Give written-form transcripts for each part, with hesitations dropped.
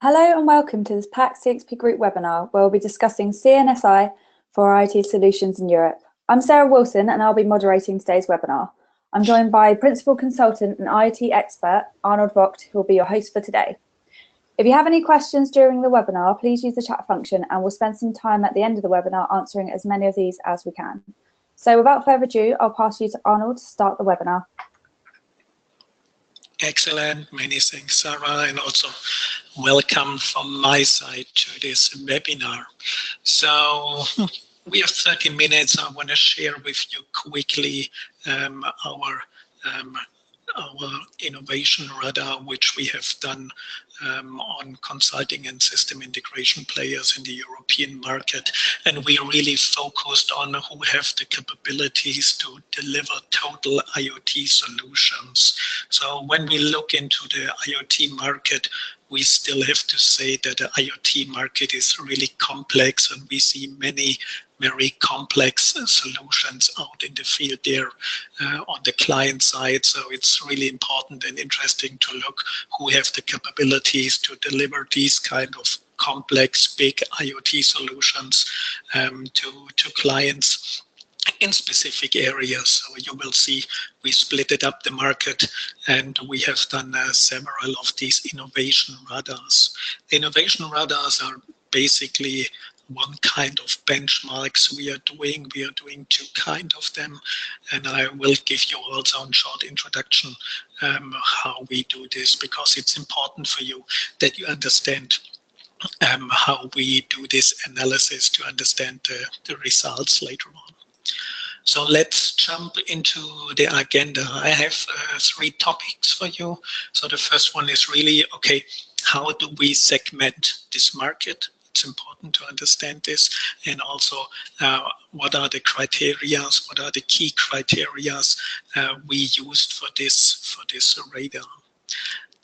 Hello and welcome to this PAC CXP Group webinar where we'll be discussing CNSI for IoT Solutions in Europe. I'm Sarah Wilson and I'll be moderating today's webinar. I'm joined by Principal Consultant and IoT Expert Arnold Vogt, who will be your host for today. If you have any questions during the webinar, please use the chat function and we'll spend some time at the end of the webinar answering as many of these as we can. So without further ado, I'll pass you to Arnold to start the webinar. Excellent, many thanks, Sarah, and also welcome from my side to this webinar. So we have 30 minutes. I want to share with you quickly our innovation radar, which we have done on consulting and system integration players in the European market. And we really focused on who have the capabilities to deliver total IoT solutions. So when we look into the IoT market, we still have to say that the IoT market is really complex, and we see many very complex solutions out in the field there on the client side. So it's really important and interesting to look who have the capabilities to deliver these kind of complex, big IoT solutions to clients in specific areas. So you will see we split it up the market, and we have done several of these innovation radars. The innovation radars are basically one kind of benchmarks we are doing. We are doing two kind of them, and I will give you also a short introduction how we do this, because it's important for you that you understand how we do this analysis to understand the results later on. So let's jump into the agenda. I have 3 topics for you. So the first one is really, okay, how do we segment this market? It's important to understand this, and also what are the criteria, what are the key criteria we used for this radar.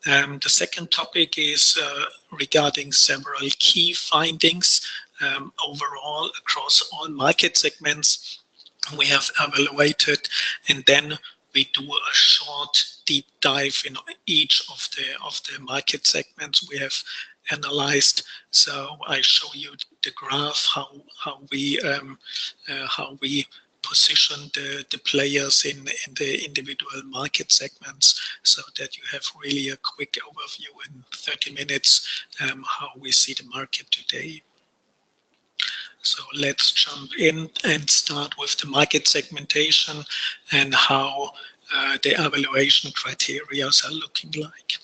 The second topic is regarding several key findings overall across all market segments we have evaluated, and then we do a short deep dive in each of the market segments we have analyzed. So I show you the graph how we position the players in the individual market segments, so that you have really a quick overview in 30 minutes how we see the market today. So let's jump in and start with the market segmentation and how the evaluation criteria are looking like.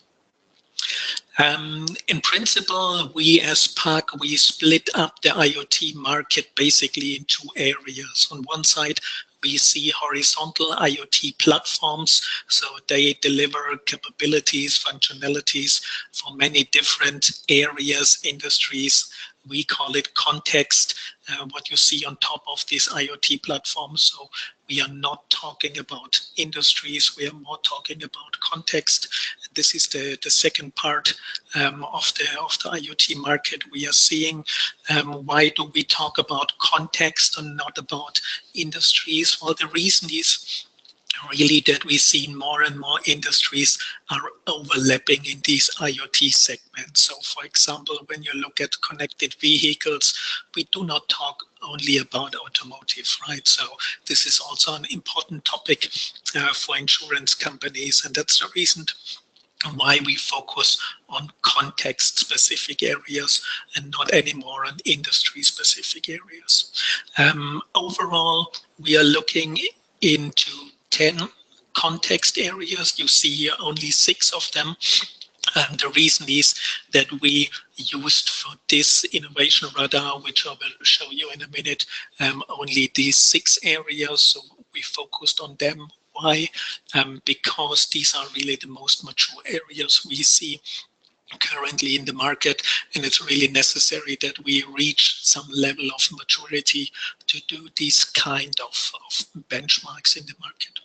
In principle, we as PAC, we split up the IoT market basically in 2 areas. On one side, we see horizontal IoT platforms, so they deliver capabilities, functionalities for many different areas, industries. We call it context, what you see on top of this IoT platform. So we are not talking about industries, we are more talking about context. This is the second part of the IoT market we are seeing. Why do we talk about context and not about industries? Well, the reason is really that we see more and more industries are overlapping in these IoT segments. So for example, when you look at connected vehicles, we do not talk only about automotive, right? So this is also an important topic for insurance companies, and that's the reason why we focus on context-specific areas and not anymore on industry-specific areas. Overall, we are looking into 10 context areas. You see here only 6 of them. The reason is that we used for this innovation radar, which I will show you in a minute, only these 6 areas. So we focused on them. Why? Because these are really the most mature areas we see currently in the market, and it's really necessary that we reach some level of maturity to do these kind of benchmarks in the market.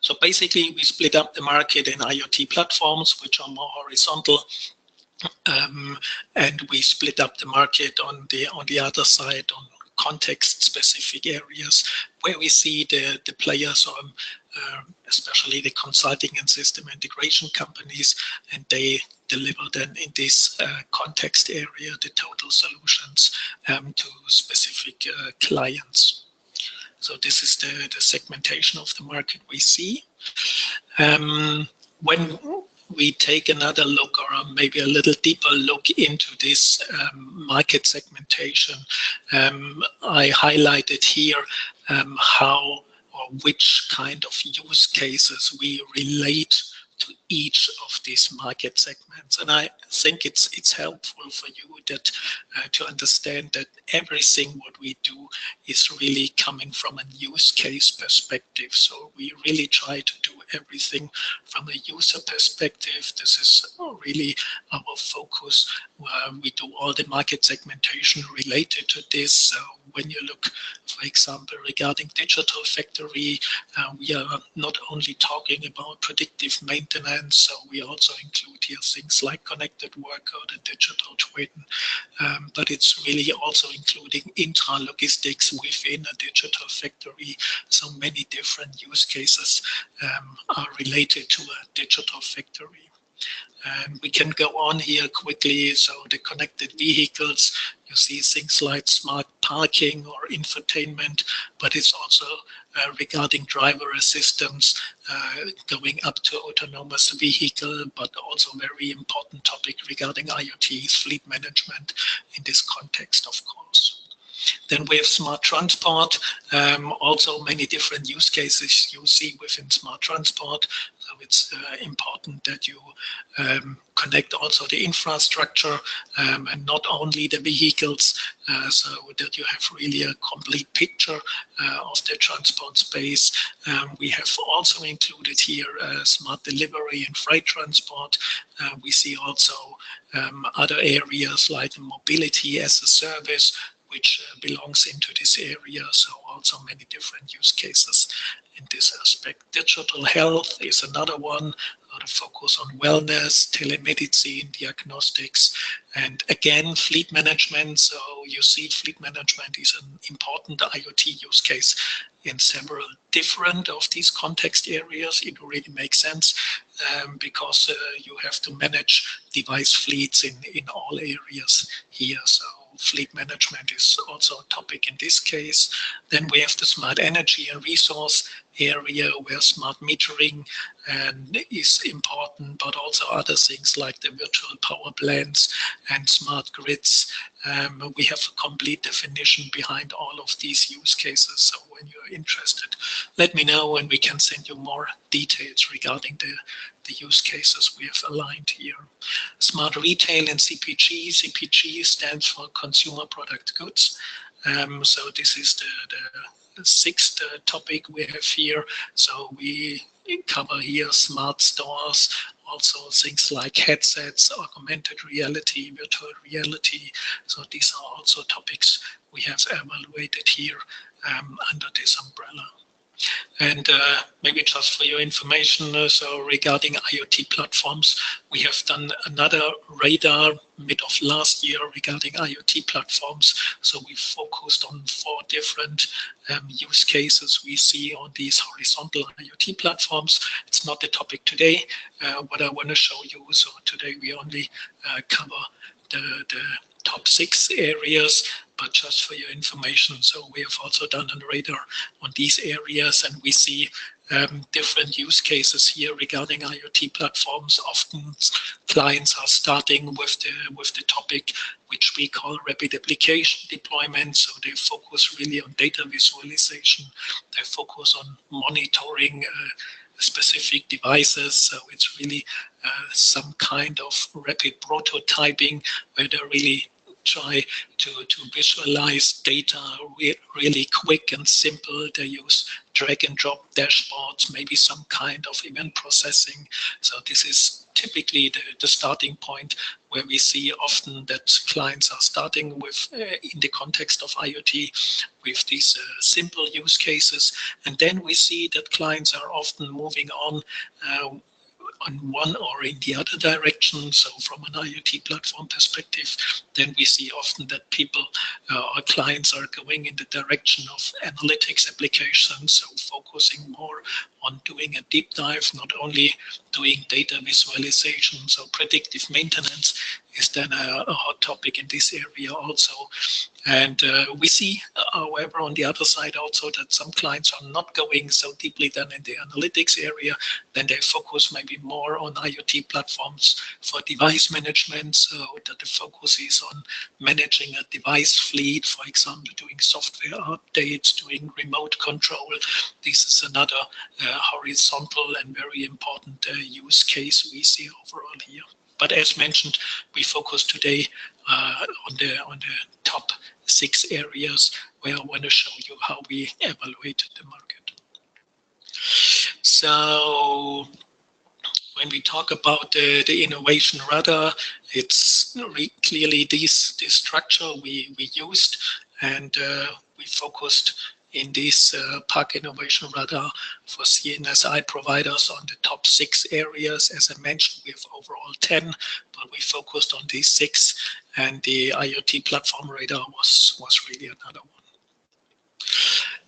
So basically, we split up the market in IoT platforms, which are more horizontal, and we split up the market on the other side on context-specific areas, where we see the players especially the consulting and system integration companies, and they deliver then in this context area the total solutions to specific clients. So this is the segmentation of the market we see. When we take another look, or maybe a little deeper look into this market segmentation, I highlighted here how or which kind of use cases we relate to each of these market segments. And I think it's helpful for you that to understand that everything what we do is really coming from a use case perspective. So we really try to do everything from a user perspective. This is really our focus. We do all the market segmentation related to this. So when you look, for example, regarding digital factory, we are not only talking about predictive maintenance, so we also include here things like connected worker, the digital twin, but it's really also including intra-logistics within a digital factory. So many different use cases are related to a digital factory. And we can go on here quickly. So the connected vehicles, you see things like smart parking or infotainment, but it's also regarding driver assistance, going up to autonomous vehicle, but also very important topic regarding IoT, fleet management in this context, of course. Then we have smart transport, also many different use cases you see within smart transport. So it's important that you connect also the infrastructure and not only the vehicles, so that you have really a complete picture of the transport space. We have also included here smart delivery and freight transport. We see also other areas like mobility as a service, which belongs into this area. So also many different use cases in this aspect. Digital health is another one, the focus on wellness, telemedicine, diagnostics, and again, fleet management. So you see fleet management is an important IoT use case in several different of these context areas. It really makes sense because you have to manage device fleets in all areas here. So fleet management is also a topic in this case. Then we have the smart energy and resource area where smart metering is important, but also other things like the virtual power plants and smart grids. We have a complete definition behind all of these use cases. So when you're interested, let me know and we can send you more details regarding the use cases we have aligned here. Smart retail and CPG. CPG stands for consumer product goods. So this is the sixth topic we have here. So we cover here smart stores, also things like headsets, augmented reality, virtual reality. So these are also topics we have evaluated here under this umbrella. And maybe just for your information, so regarding IoT platforms, we have done another radar mid of last year regarding IoT platforms. So we focused on 4 different use cases we see on these horizontal IoT platforms. It's not the topic today, what I want to show you. So today we only cover the top 6 areas, but just for your information. So we have also done a radar on these areas, and we see different use cases here regarding IoT platforms. Often clients are starting with the topic which we call rapid application deployment. So they focus really on data visualization. They focus on monitoring specific devices. So it's really some kind of rapid prototyping where they really try to visualize data really quick and simple. They use drag and drop dashboards, maybe some kind of event processing. So this is typically the starting point where we see often that clients are starting with, in the context of IoT, with these simple use cases. And then we see that clients are often moving on one or in the other direction. So from an IoT platform perspective, then we see often that people or clients are going in the direction of analytics applications, so focusing more on doing a deep dive, not only doing data visualization. So predictive maintenance is then a hot topic in this area also. And we see, however, on the other side also that some clients are not going so deeply then in the analytics area. Then they focus maybe more on IoT platforms for device management, so that the focus is on managing a device fleet, for example, doing software updates, doing remote control. This is another horizontal and very important use case we see overall here. But as mentioned, we focus today on the top 6 areas where I want to show you how we evaluate the market. So when we talk about the innovation radar, it's clearly this structure we used, and we focused in this PAC Innovation Radar for C&SI providers on the top 6 areas. As I mentioned, we have overall 10, but we focused on these 6, and the IoT platform radar was really another one.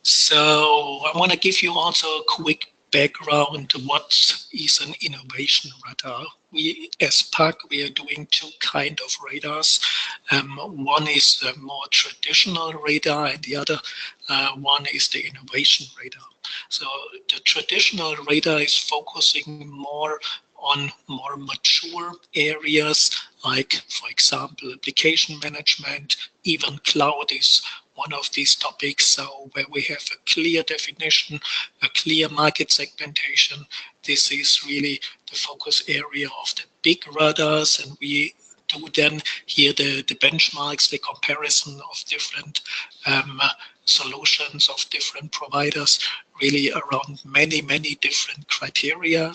So I want to give you also a quick background to what is an innovation radar. We, as PAC, we are doing 2 kind of radars. One is the more traditional radar, and the other one is the innovation radar. So the traditional radar is focusing more on more mature areas, like, for example, application management. Even cloud is one of these topics, so where we have a clear definition, a clear market segmentation. This is really the focus area of the big radars, and we do then here the benchmarks, the comparison of different solutions of different providers, really around many different criteria.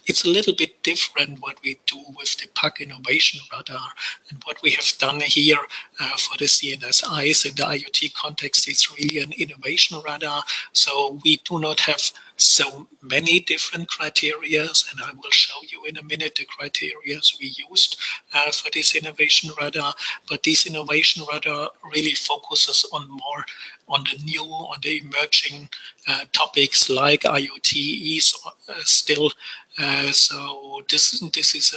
It's a little bit different what we do with the PAC Innovation Radar, and what we have done here for the C&SIs in the IoT context is really an innovation radar. So we do not have so many different criteria, and I will show you in a minute the criteria we used for this innovation radar. But this innovation radar really focuses on more on the new, on the emerging topics like IoT is still. So this is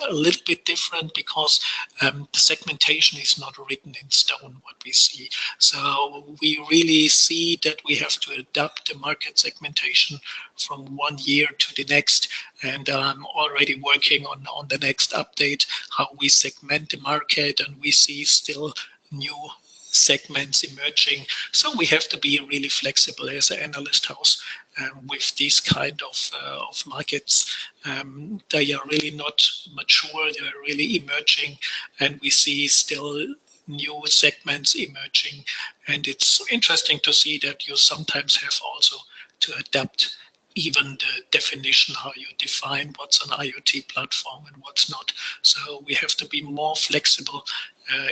a little bit different because the segmentation is not written in stone, what we see. So we really see that we have to adapt the market segmentation from one year to the next. And I'm already working on the next update, how we segment the market, and we see still new segments emerging. So we have to be really flexible as an analyst house with these kind of markets. They are really not mature, they are really emerging, and we see still new segments emerging. And it's interesting to see that you sometimes have also to adapt even the definition, how you define what's an IoT platform and what's not. So we have to be more flexible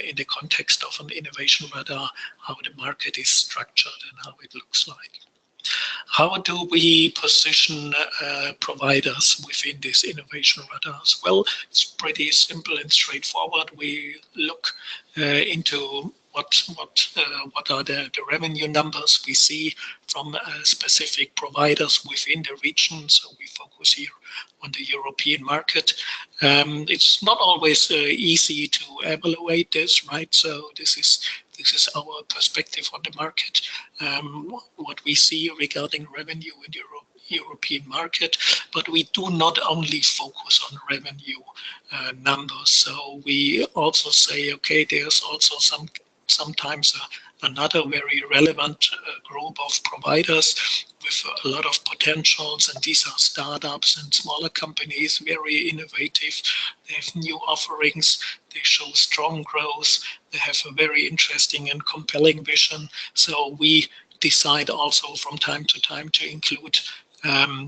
in the context of an innovation radar, how the market is structured and how it looks like. How do we position providers within these innovation radars? Well, it's pretty simple and straightforward. We look into what are the revenue numbers we see from specific providers within the region. So we focus here on the European market. It's not always easy to evaluate this, right? So this is our perspective on the market, what we see regarding revenue in the European market, but we do not only focus on revenue numbers. So we also say, okay, there's also sometimes another very relevant group of providers with a lot of potentials, and these are startups and smaller companies, very innovative. They have new offerings, they show strong growth, they have a very interesting and compelling vision. So we decide also from time to time to include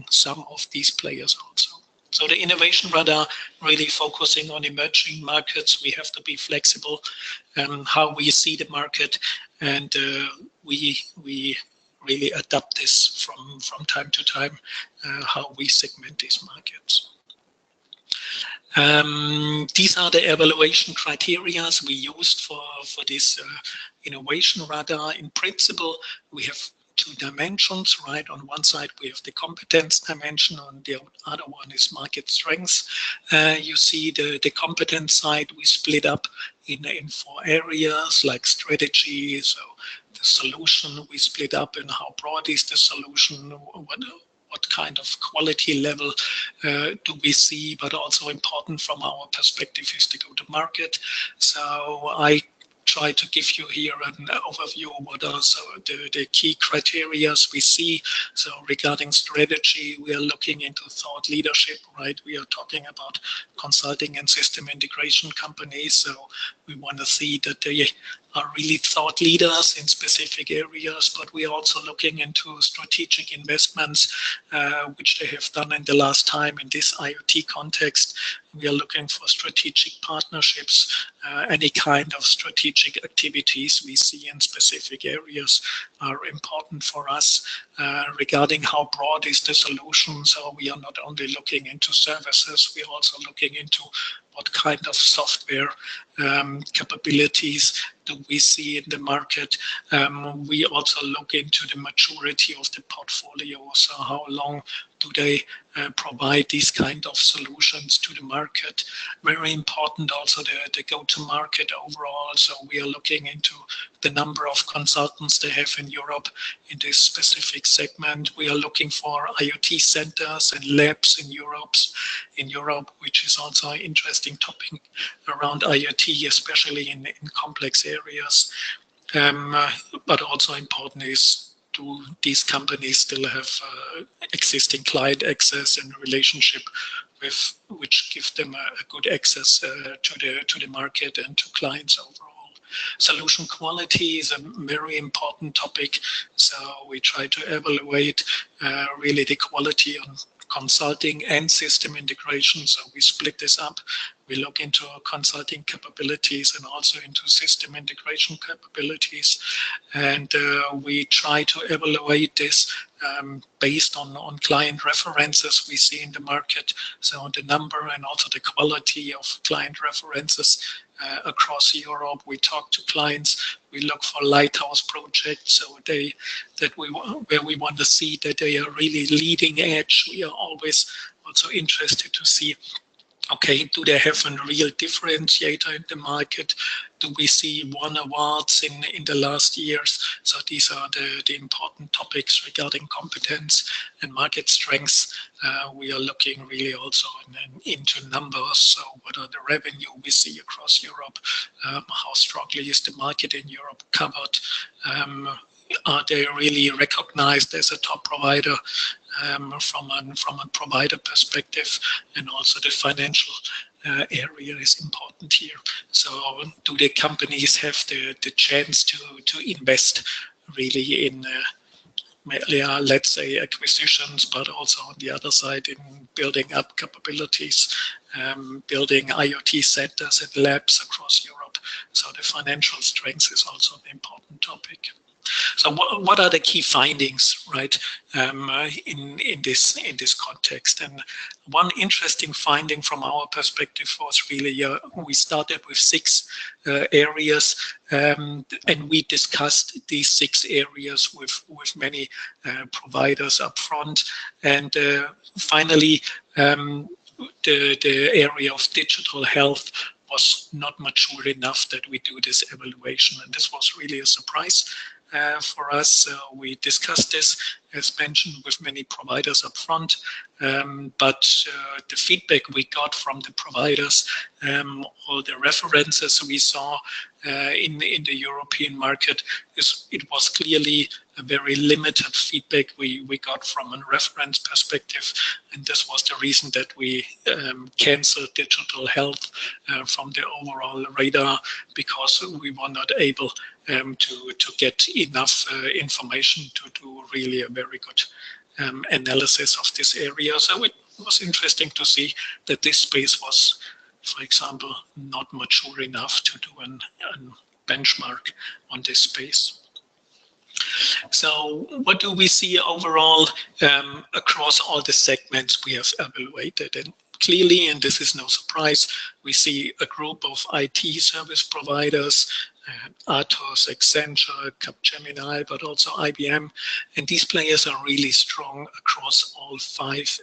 some of these players also. So the innovation radar really focusing on emerging markets. We have to be flexible how we see the market, and we really adapt this from time to time, how we segment these markets. These are the evaluation criteria we used for this innovation radar. In principle, we have two dimensions, right? On one side, we have the competence dimension, on the other one is market strengths. You see the competence side, we split up in 4 areas like strategy. So the solution, we split up in how broad is the solution, what kind of quality level do we see, but also important from our perspective is the go-to-market. So I try to give you here an overview of what are the key criteria we see. So regarding strategy, we are looking into thought leadership, right? We are talking about consulting and system integration companies. So we want to see that they are really thought leaders in specific areas, but we are also looking into strategic investments, which they have done in the last time in this IoT context. We are looking for strategic partnerships, any kind of strategic activities we see in specific areas are important for us. Regarding how broad is the solution, so we are not only looking into services, we are also looking into what kind of software capabilities do we see in the market. We also look into the maturity of the portfolio. So how long do they provide these kind of solutions to the market? Very important also the go-to-market overall. So we are looking into the number of consultants they have in Europe in this specific segment. We are looking for IoT centers and labs in Europe, which is also an interesting topic around IoT, especially in complex areas. But also important is, do these companies still have existing client access and relationship with which give them a good access to the market and to clients overall. Solution quality is a very important topic. So we try to evaluate really the quality on consulting and system integration. So we split this up. We look into consulting capabilities and also into system integration capabilities. And we try to evaluate this based on client references we see in the market. So the number and also the quality of client references across Europe. We talk to clients. We look for lighthouse projects, so where we want to see that they are really leading edge. We are always also interested to see, okay, do they have a real differentiator in the market? Do we see won awards in the last years? So these are the important topics regarding competence and market strengths. We are looking really also into numbers. So what are the revenue we see across Europe? How strongly is the market in Europe covered? Are they really recognized as a top provider from a provider perspective? And also the financial area is important here. So do the companies have the chance to invest really in let's say acquisitions, but also on the other side in building up capabilities, building IoT centers and labs across Europe. So the financial strength is also an important topic. So what are the key findings, right, in this context? And one interesting finding from our perspective was really we started with 6 areas, and we discussed these 6 areas with many providers up front. And finally, the area of digital health was not mature enough that we do this evaluation. And this was really a surprise for us. We discussed this, as mentioned, with many providers up front, but the feedback we got from the providers, or the references we saw in the European market, it was clearly a very limited feedback we got from a reference perspective, and this was the reason that we canceled digital health from the overall radar, because we were not able to get enough information to do really a very good analysis of this area. So it was interesting to see that this space was, for example, not mature enough to do a benchmark on this space. So what do we see overall across all the segments we have evaluated? And clearly, and this is no surprise, we see a group of IT service providers, Atos, Accenture, Capgemini, but also IBM. And these players are really strong across all 5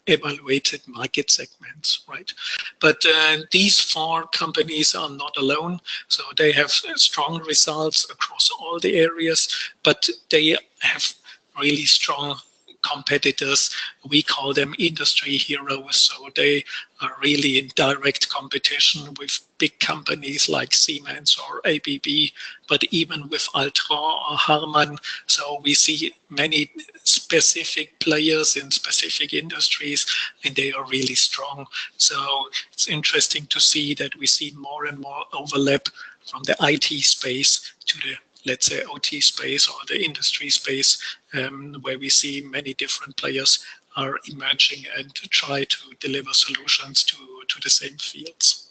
evaluated market segments, right? But these 4 companies are not alone. So they have strong results across all the areas, but they have really strong competitors. We call them industry heroes. So they are really in direct competition with big companies like Siemens or ABB, but even with Altran or Harman. So we see many specific players in specific industries, and they are really strong. So it's interesting to see that we see more and more overlap from the IT space to the, let's say, OT space or the industry space, where we see many different players are emerging and try to deliver solutions to the same fields.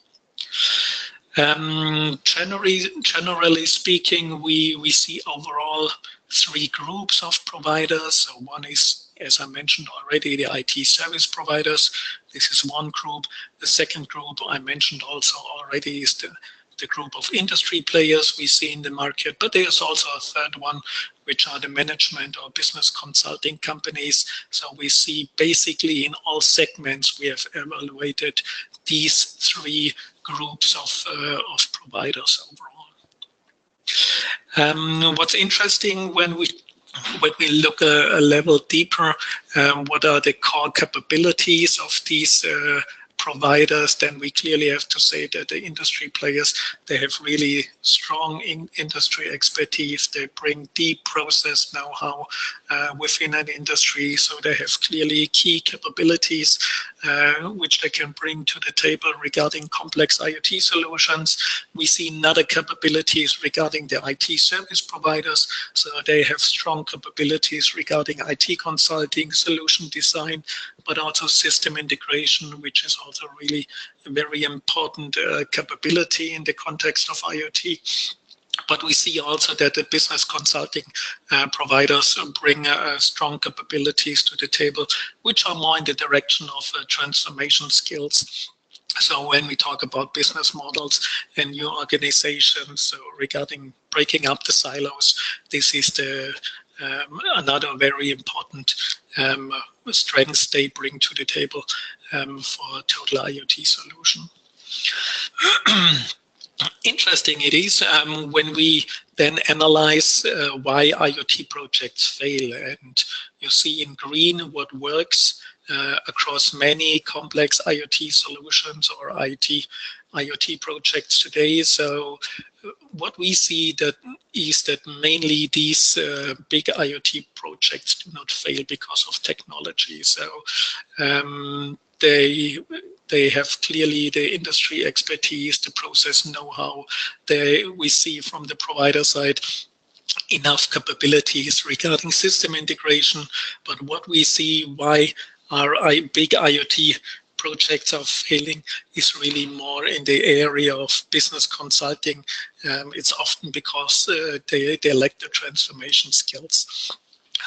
Generally speaking, we see overall 3 groups of providers. So one is, as I mentioned already, the IT service providers. This is one group. The second group I mentioned also already is the group of industry players we see in the market, but there's also a third one, which are the management or business consulting companies. So we see basically in all segments we have evaluated these 3 groups of providers overall. What's interesting when we look a level deeper, what are the core capabilities of these providers, then we clearly have to say that the industry players, they have really strong industry expertise. They bring deep process know-how within an industry. So they have clearly key capabilities which they can bring to the table regarding complex IoT solutions. We see other capabilities regarding the IT service providers. So they have strong capabilities regarding IT consulting, solution design, but also system integration, which is also really a very important capability in the context of IoT. But we see also that the business consulting providers bring strong capabilities to the table, which are more in the direction of transformation skills. So when we talk about business models and new organizations, so regarding breaking up the silos, this is another very important strengths they bring to the table for a total IoT solution. Interesting it is when we then analyze why IoT projects fail, and you see in green what works across many complex IoT solutions or IoT projects today. So what we see is that mainly these big IoT projects do not fail because of technology. So they have clearly the industry expertise, the process know-how. We see from the provider side enough capabilities regarding system integration. But what we see why our big IoT projects are failing is really more in the area of business consulting. It's often because they lack the transformation skills.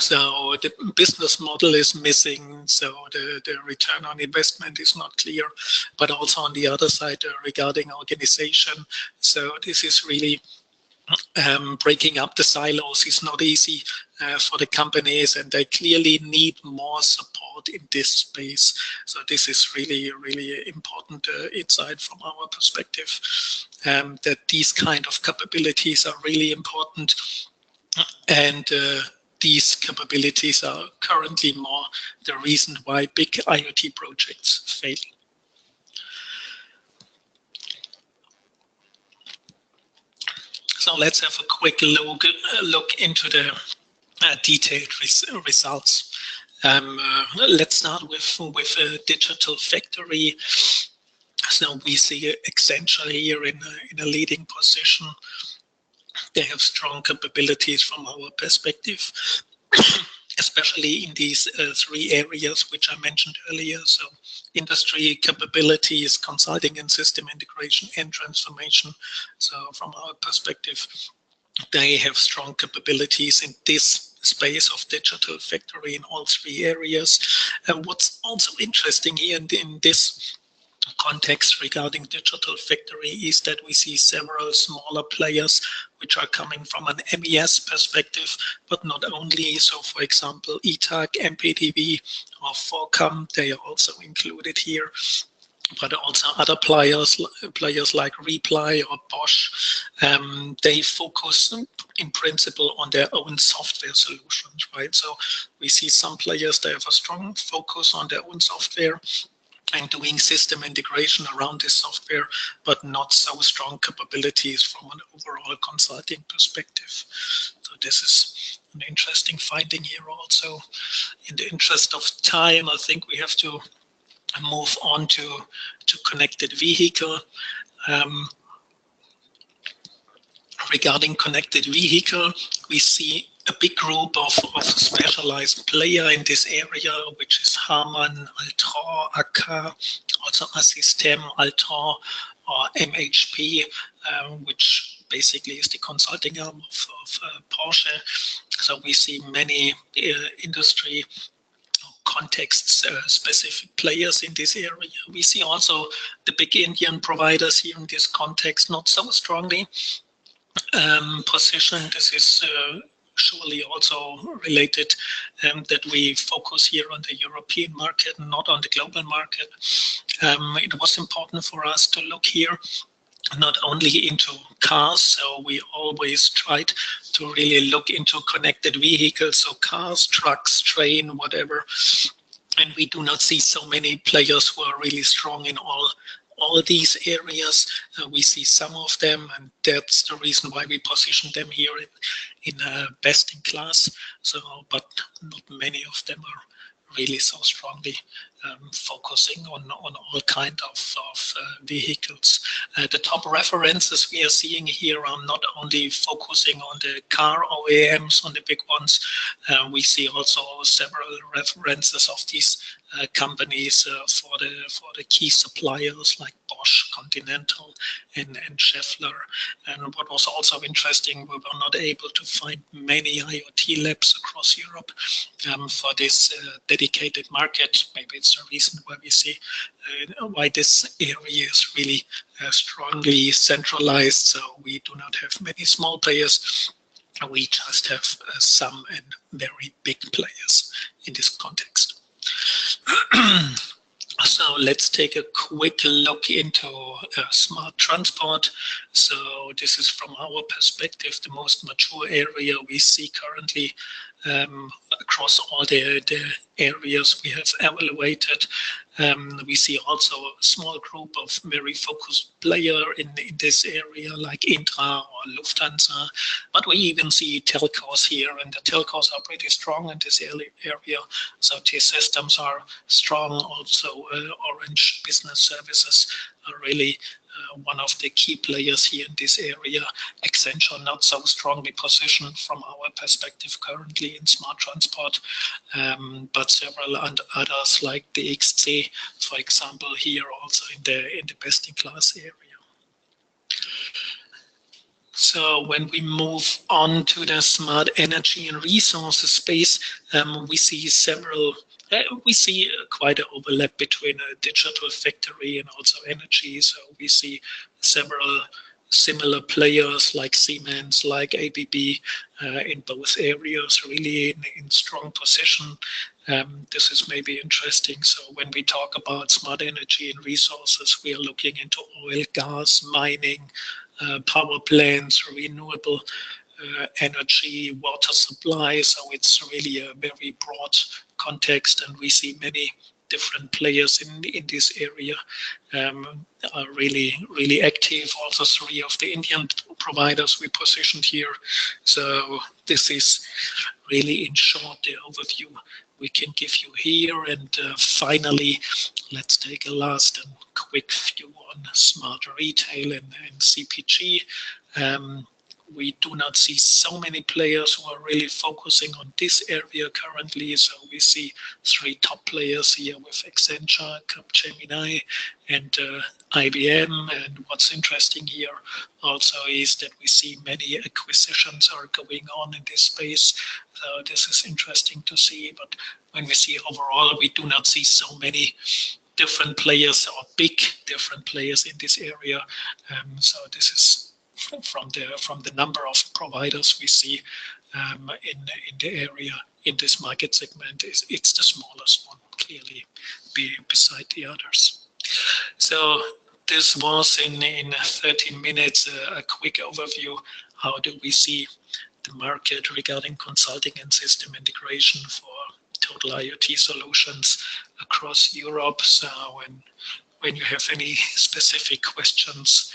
So the business model is missing, so the return on investment is not clear, but also on the other side regarding organization. So this is really breaking up the silos is not easy for the companies, and they clearly need more support in this space. So this is really, really important insight from our perspective, that these kind of capabilities are really important, and these capabilities are currently more the reason why big IoT projects fail. So let's have a quick look into the detailed results. Let's start with a digital factory. So we see Accenture here in a leading position. They have strong capabilities from our perspective, especially in these 3 areas which I mentioned earlier. So industry capabilities, consulting and system integration, and transformation. So from our perspective, they have strong capabilities in this space of digital factory in all three areas. And what's also interesting here in this context regarding digital factory is that we see several smaller players which are coming from an MES perspective, but not only. So, for example, ETAC, MPTV, or Forcom, they are also included here. But also other players like Reply or Bosch, they focus in principle on their own software solutions, right? So we see some players, they have a strong focus on their own software and doing system integration around this software, but not so strong capabilities from an overall consulting perspective. So this is an interesting finding here also. In the interest of time, I think we have to move on to connected vehicle. Regarding connected vehicle, we see a big group of specialized player in this area, which is Harman, Altran, AK, also Assystem, Altran, or MHP, which basically is the consulting arm of Porsche. So we see many industry context specific players in this area. We see also the big Indian providers here in this context, not so strongly positioned. This is surely also related that we focus here on the European market, not on the global market. It was important for us to look here not only into cars, so we always tried to really look into connected vehicles, so cars, trucks, train, whatever. And we do not see so many players who are really strong in all these areas. We see some of them, and that's the reason why we position them here in best in class. So, but not many of them are really so strongly focusing on all kind of vehicles. The top references we are seeing here are not only focusing on the car OEMs, on the big ones. We see also several references of these companies for the key suppliers like Bosch, Continental, and Schaeffler. And what was also interesting, we were not able to find many IoT labs across Europe for this dedicated market. Maybe it's the reason why we see why this area is really strongly centralized. So we do not have many small players. We just have some and very big players in this context. So let's take a quick look into smart transport. So this is from our perspective the most mature area we see currently across all the areas we have evaluated. We see also a small group of very focused players in this area like Intra or Lufthansa, but we even see telcos here, and the telcos are pretty strong in this area. So T-Systems are strong, also Orange Business Services are really one of the key players here in this area. Accenture not so strongly positioned from our perspective currently in smart transport, but several others like the XC, for example, here also in the best-in-class area. So when we move on to the smart energy and resources space, we see quite an overlap between a digital factory and also energy. So we see several similar players like Siemens, like ABB in both areas, really in strong position. This is maybe interesting. So when we talk about smart energy and resources, we are looking into oil, gas, mining, power plants, renewable energy, water supply. So it's really a very broad context, and we see many different players in this area are really active. Also 3 of the Indian providers we positioned here. So this is really in short the overview we can give you here. And finally, let's take a last and quick view on smart retail and CPG. We do not see so many players who are really focusing on this area currently. So we see 3 top players here with Accenture, Capgemini, and IBM. And what's interesting here also is that we see many acquisitions are going on in this space. So this is interesting to see. But when we see overall, we do not see so many different players or big different players in this area. So this is from the number of providers we see in the area, in this market segment, it's the smallest one, clearly, beside the others. So this was in 13 minutes a quick overview. How do we see the market regarding consulting and system integration for total IoT solutions across Europe? So when you have any specific questions,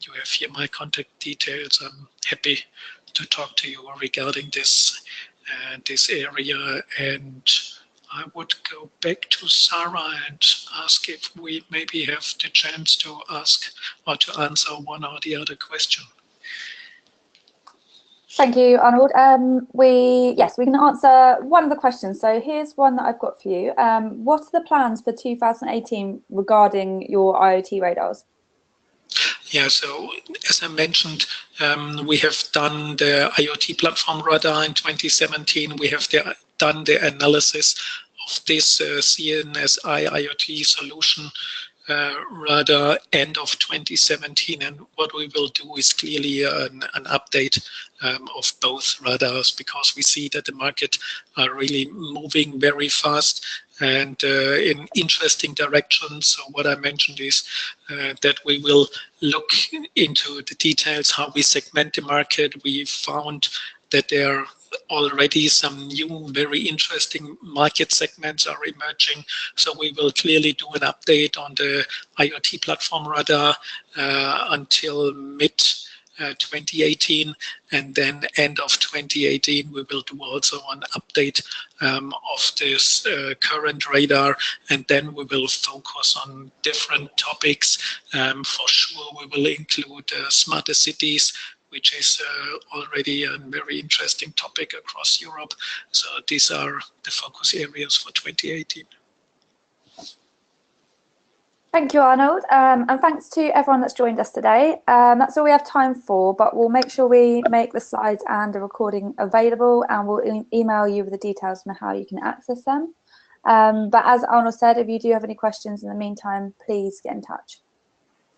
you have here my contact details. I'm happy to talk to you regarding this area, and I would go back to Sarah and ask if we maybe have the chance to ask or to answer one or the other question. Thank you, Arnold. We can answer one of the questions. So here's one that I've got for you. What are the plans for 2018 regarding your IoT radars? Yeah, so as I mentioned, we have done the IoT platform radar in 2017. We have done the analysis of this CNSI IoT solution radar end of 2017, and what we will do is clearly an update of both radars, because we see that the market are really moving very fast and in interesting directions. So what I mentioned is that we will look into the details, how we segment the market. We found that there are already some new, very interesting market segments are emerging. So we will clearly do an update on the IoT platform radar until mid 2018, and then end of 2018 we will do also an update of this current radar, and then we will focus on different topics. For sure we will include smarter cities, which is already a very interesting topic across Europe. So these are the focus areas for 2018. Thank you, Arnold, and thanks to everyone that's joined us today. That's all we have time for, but we'll make sure we make the slides and the recording available, and we'll email you with the details on how you can access them. But as Arnold said, if you do have any questions in the meantime, please get in touch.